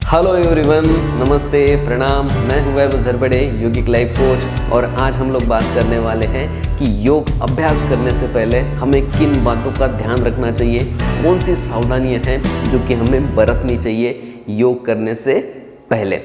Hello everyone, नमस्ते, प्रणाम। मैं हूं वैभव झरबड़े, योगिक लाइफ कोच। और आज हम लोग बात करने वाले हैं कि योग अभ्यास करने से पहले हमें किन बातों का ध्यान रखना चाहिए, कौन सी सावधानियां हैं जो कि हमें बरतनी चाहिए योग करने से पहले।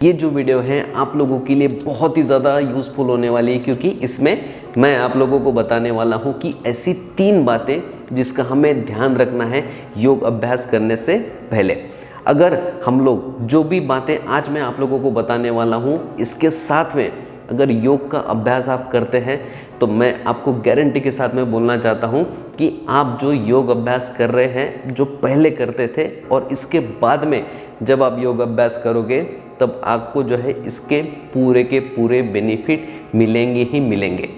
ये जो वीडियो है आप लोगों के लिए बहुत ही ज़्यादा यूज़फुल होने वाली है, क्योंकि इसमें मैं आप लोगों को बताने वाला हूँ कि ऐसी 3 बातें जिसका हमें ध्यान रखना है योग अभ्यास करने से पहले। अगर हम लोग जो भी बातें आज मैं आप लोगों को बताने वाला हूँ इसके साथ में अगर योग का अभ्यास आप करते हैं तो मैं आपको गारंटी के साथ में बोलना चाहता हूँ कि आप जो योग अभ्यास कर रहे हैं, जो पहले करते थे और इसके बाद में जब आप योग अभ्यास करोगे तब आपको जो है इसके पूरे के पूरे बेनिफिट मिलेंगे ही मिलेंगे।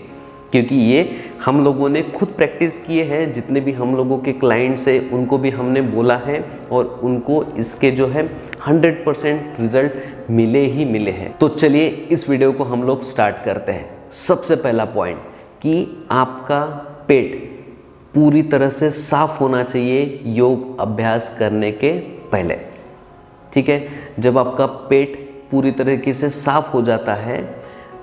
क्योंकि ये हम लोगों ने खुद प्रैक्टिस किए हैं, जितने भी हम लोगों के क्लाइंट्स हैं उनको भी हमने बोला है और उनको इसके जो है 100% रिजल्ट मिले ही मिले हैं। तो चलिए इस वीडियो को हम लोग स्टार्ट करते हैं। सबसे पहला पॉइंट कि आपका पेट पूरी तरह से साफ होना चाहिए योग अभ्यास करने के पहले। ठीक है, जब आपका पेट पूरी तरीके से साफ हो जाता है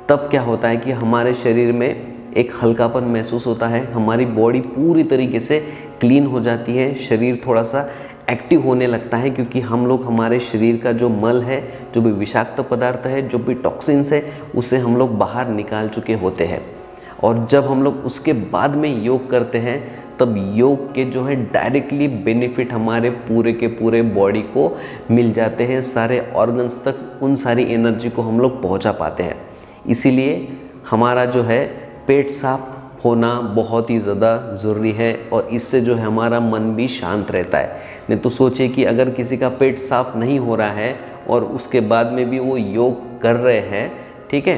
तब क्या होता है कि हमारे शरीर में एक हल्कापन महसूस होता है, हमारी बॉडी पूरी तरीके से क्लीन हो जाती है, शरीर थोड़ा सा एक्टिव होने लगता है, क्योंकि हम लोग हमारे शरीर का जो मल है, जो भी विषाक्त पदार्थ है, जो भी टॉक्सिन्स है, उसे हम लोग बाहर निकाल चुके होते हैं। और जब हम लोग उसके बाद में योग करते हैं तब योग के जो है डायरेक्टली बेनिफिट हमारे पूरे के पूरे बॉडी को मिल जाते हैं, सारे ऑर्गन्स तक उन सारी एनर्जी को हम लोग पहुंचा पाते हैं। इसीलिए हमारा जो है पेट साफ होना बहुत ही ज़्यादा ज़रूरी है और इससे जो है हमारा मन भी शांत रहता है। नहीं तो सोचिए कि अगर किसी का पेट साफ नहीं हो रहा है और उसके बाद में भी वो योग कर रहे हैं, ठीक है,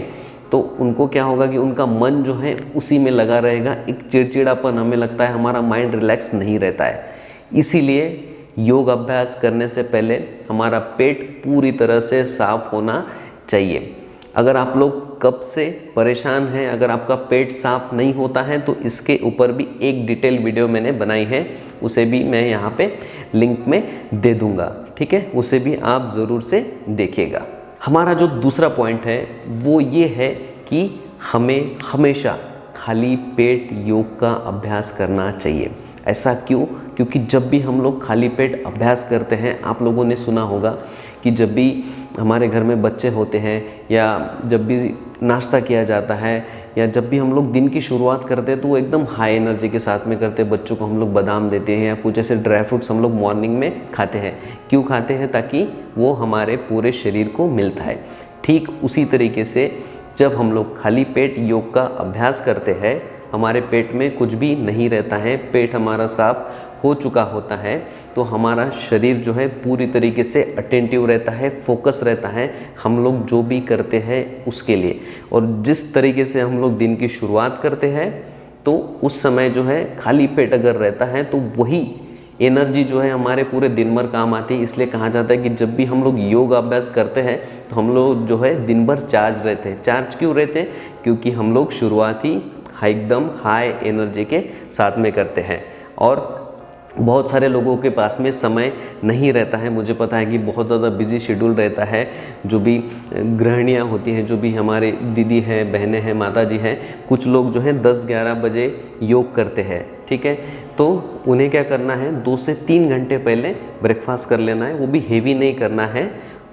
तो उनको क्या होगा कि उनका मन जो है उसी में लगा रहेगा, एक चिड़चिड़ापन हमें लगता है, हमारा माइंड रिलैक्स नहीं रहता है। इसीलिए योग अभ्यास करने से पहले हमारा पेट पूरी तरह से साफ होना चाहिए। अगर आप लोग कब से परेशान हैं, अगर आपका पेट साफ नहीं होता है तो इसके ऊपर भी एक डिटेल वीडियो मैंने बनाई है, उसे भी मैं यहाँ पे लिंक में दे दूँगा। ठीक है, उसे भी आप ज़रूर से देखिएगा। हमारा जो दूसरा पॉइंट है वो ये है कि हमें हमेशा खाली पेट योग का अभ्यास करना चाहिए। ऐसा क्यों? क्योंकि जब भी हम लोग खाली पेट अभ्यास करते हैं, आप लोगों ने सुना होगा कि जब भी हमारे घर में बच्चे होते हैं या जब भी नाश्ता किया जाता है या जब भी हम लोग दिन की शुरुआत करते हैं तो वो एकदम हाई एनर्जी के साथ में करते हैं। बच्चों को हम लोग बादाम देते हैं या कुछ ऐसे ड्राई फ्रूट्स हम लोग मॉर्निंग में खाते हैं। क्यों खाते हैं? ताकि वो हमारे पूरे शरीर को मिलता है। ठीक उसी तरीके से जब हम लोग खाली पेट योग का अभ्यास करते हैं, हमारे पेट में कुछ भी नहीं रहता है, पेट हमारा साफ हो चुका होता है, तो हमारा शरीर जो है पूरी तरीके से अटेंटिव रहता है, फोकस रहता है हम लोग जो भी करते हैं उसके लिए। और जिस तरीके से हम लोग दिन की शुरुआत करते हैं तो उस समय जो है खाली पेट अगर रहता है तो वही एनर्जी जो है हमारे पूरे दिन भर काम आती है। इसलिए कहा जाता है कि जब भी हम लोग योग अभ्यास करते हैं तो हम लोग जो है दिन भर चार्ज रहते हैं। चार्ज क्यों रहते हैं? क्योंकि हम लोग शुरुआत ही एकदम हाई एनर्जी के साथ में करते हैं। और बहुत सारे लोगों के पास में समय नहीं रहता है, मुझे पता है कि बहुत ज़्यादा बिजी शेड्यूल रहता है। जो भी गृहिणियाँ होती हैं, जो भी हमारे दीदी हैं, बहनें हैं, माता जी हैं, कुछ लोग जो हैं 10-11 बजे योग करते हैं। ठीक है, तो उन्हें क्या करना है, 2 से 3 घंटे पहले ब्रेकफास्ट कर लेना है। वो भी हेवी नहीं करना है,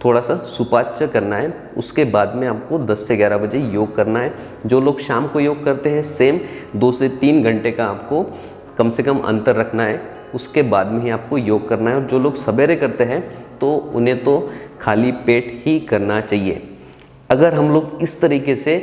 थोड़ा सा सुपाच्य करना है। उसके बाद में आपको 10 से 11 बजे योग करना है। जो लोग शाम को योग करते हैं सेम 2 से 3 घंटे का आपको कम से कम अंतर रखना है, उसके बाद में ही आपको योग करना है। और जो लोग सवेरे करते हैं तो उन्हें तो खाली पेट ही करना चाहिए। अगर हम लोग इस तरीके से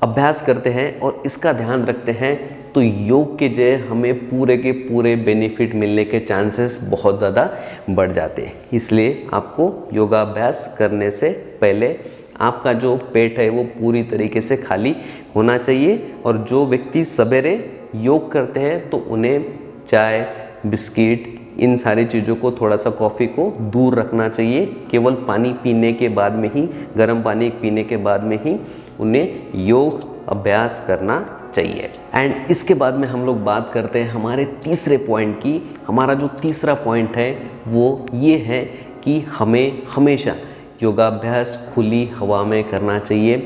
अभ्यास करते हैं और इसका ध्यान रखते हैं तो योग के जो हमें पूरे के पूरे बेनिफिट मिलने के चांसेस बहुत ज़्यादा बढ़ जाते हैं। इसलिए आपको योगाभ्यास करने से पहले आपका जो पेट है वो पूरी तरीके से खाली होना चाहिए। और जो व्यक्ति सवेरे योग करते हैं तो उन्हें चाय, बिस्किट, इन सारी चीज़ों को, थोड़ा सा कॉफ़ी को दूर रखना चाहिए। केवल पानी पीने के बाद में ही, गर्म पानी पीने के बाद में ही उन्हें योग अभ्यास करना चाहिए। एंड इसके बाद में हम लोग बात करते हैं हमारे तीसरे पॉइंट की। हमारा जो तीसरा पॉइंट है वो ये है कि हमें हमेशा योगाभ्यास खुली हवा में करना चाहिए,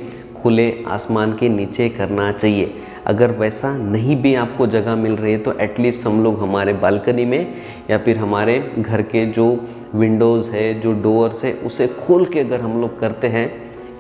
खुले आसमान के नीचे करना चाहिए। अगर वैसा नहीं भी आपको जगह मिल रही है तो एटलीस्ट हम लोग हमारे बालकनी में या फिर हमारे घर के जो विंडोज़ है, जो डोर्स है, उसे खोल के अगर हम लोग करते हैं,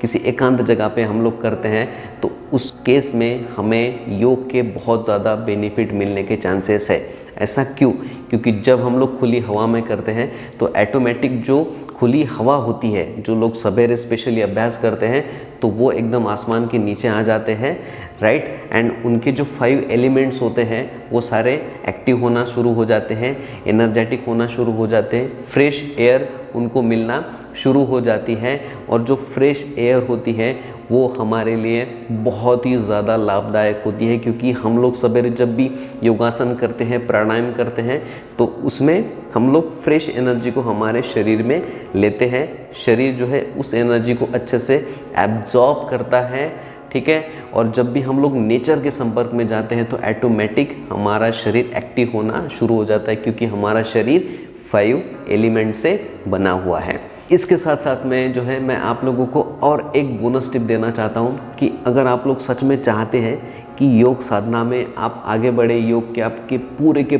किसी एकांत जगह पे हम लोग करते हैं, तो उस केस में हमें योग के बहुत ज़्यादा बेनिफिट मिलने के चांसेस है। ऐसा क्यों? क्योंकि जब हम लोग खुली हवा में करते हैं तो ऑटोमेटिक जो खुली हवा होती है, जो लोग सवेरे स्पेशली अभ्यास करते हैं तो वो एकदम आसमान के नीचे आ जाते हैं, राइट। एंड उनके जो 5 एलिमेंट्स होते हैं वो सारे एक्टिव होना शुरू हो जाते हैं, एनर्जेटिक होना शुरू हो जाते हैं, फ्रेश एयर उनको मिलना शुरू हो जाती है। और जो फ्रेश एयर होती है वो हमारे लिए बहुत ही ज़्यादा लाभदायक होती है, क्योंकि हम लोग सवेरे जब भी योगासन करते हैं, प्राणायाम करते हैं, तो उसमें हम लोग फ्रेश एनर्जी को हमारे शरीर में लेते हैं। शरीर जो है उस एनर्जी को अच्छे से एब्जॉर्ब करता है, ठीक है। और जब भी हम लोग नेचर के संपर्क में जाते हैं तो ऑटोमेटिक हमारा शरीर एक्टिव होना शुरू हो जाता है, क्योंकि हमारा शरीर 5 एलिमेंट से बना हुआ है। इसके साथ साथ में जो है मैं आप लोगों को और एक बोनस टिप देना चाहता हूँ कि अगर आप लोग सच में चाहते हैं कि योग साधना में आप आगे बढ़े, योग के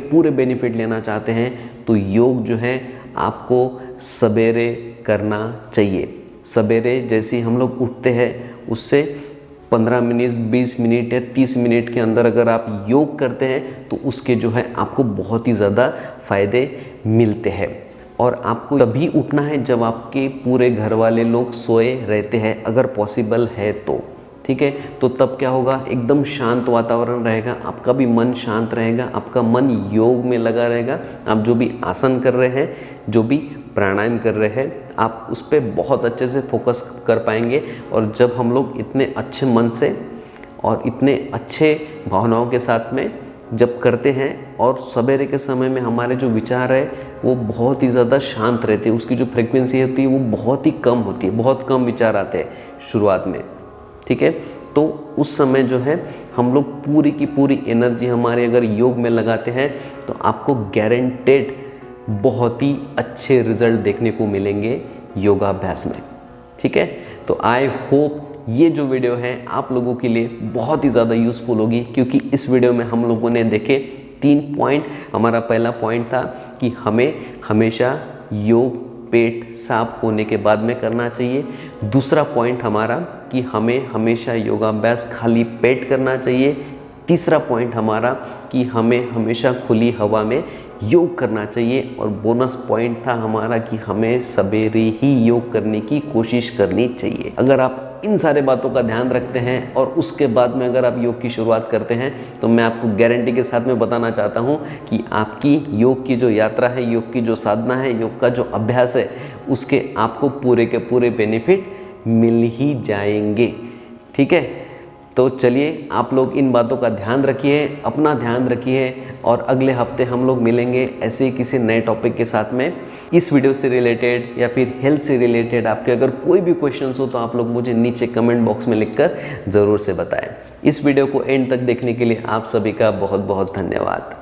पूरे बेनिफिट लेना चाहते हैं, तो योग जो है आपको सवेरे करना चाहिए। सवेरे जैसे ही हम लोग उठते हैं उससे 15 मिनट, 20 मिनट या 30 मिनट के अंदर अगर आप योग करते हैं तो उसके जो है आपको बहुत ही ज़्यादा फ़ायदे मिलते हैं। और आपको तभी उठना है जब आपके पूरे घर वाले लोग सोए रहते हैं, अगर पॉसिबल है तो, ठीक है। तो तब क्या होगा, एकदम शांत वातावरण रहेगा, आपका भी मन शांत रहेगा, आपका मन योग में लगा रहेगा। आप जो भी आसन कर रहे हैं, जो भी प्राणायाम कर रहे हैं, आप उस पर बहुत अच्छे से फोकस कर पाएंगे। और जब हम लोग इतने अच्छे मन से और इतने अच्छे भावनाओं के साथ में जब करते हैं, और सवेरे के समय में हमारे जो विचार है वो बहुत ही ज़्यादा शांत रहते हैं, उसकी जो फ्रिक्वेंसी होती है वो बहुत ही कम होती है, बहुत कम विचार आते हैं शुरुआत में, ठीक है। तो उस समय जो है हम लोग पूरी की पूरी एनर्जी हमारे अगर योग में लगाते हैं तो आपको गारंटेड बहुत ही अच्छे रिजल्ट देखने को मिलेंगे योगाभ्यास में, ठीक है। तो आई होप ये जो वीडियो है आप लोगों के लिए बहुत ही ज़्यादा यूज़फुल होगी, क्योंकि इस वीडियो में हम लोगों ने देखे 3 पॉइंट। हमारा पहला पॉइंट था कि हमें हमेशा योग पेट साफ होने के बाद में करना चाहिए। दूसरा पॉइंट हमारा कि हमें हमेशा योगाभ्यास खाली पेट करना चाहिए। तीसरा पॉइंट हमारा कि हमें हमेशा खुली हवा में योग करना चाहिए। और बोनस पॉइंट था हमारा कि हमें सवेरे ही योग करने की कोशिश करनी चाहिए। अगर आप इन सारे बातों का ध्यान रखते हैं और उसके बाद में अगर आप योग की शुरुआत करते हैं तो मैं आपको गारंटी के साथ में बताना चाहता हूं कि आपकी योग की जो यात्रा है, योग की जो साधना है, योग का जो अभ्यास है, उसके आपको पूरे के पूरे बेनिफिट मिल ही जाएंगे, ठीक है। तो चलिए आप लोग इन बातों का ध्यान रखिए, अपना ध्यान रखिए, और अगले हफ्ते हम लोग मिलेंगे ऐसे ही किसी नए टॉपिक के साथ में। इस वीडियो से रिलेटेड या फिर हेल्थ से रिलेटेड आपके अगर कोई भी क्वेश्चंस हो तो आप लोग मुझे नीचे कमेंट बॉक्स में लिखकर ज़रूर से बताएं। इस वीडियो को एंड तक देखने के लिए आप सभी का बहुत बहुत धन्यवाद।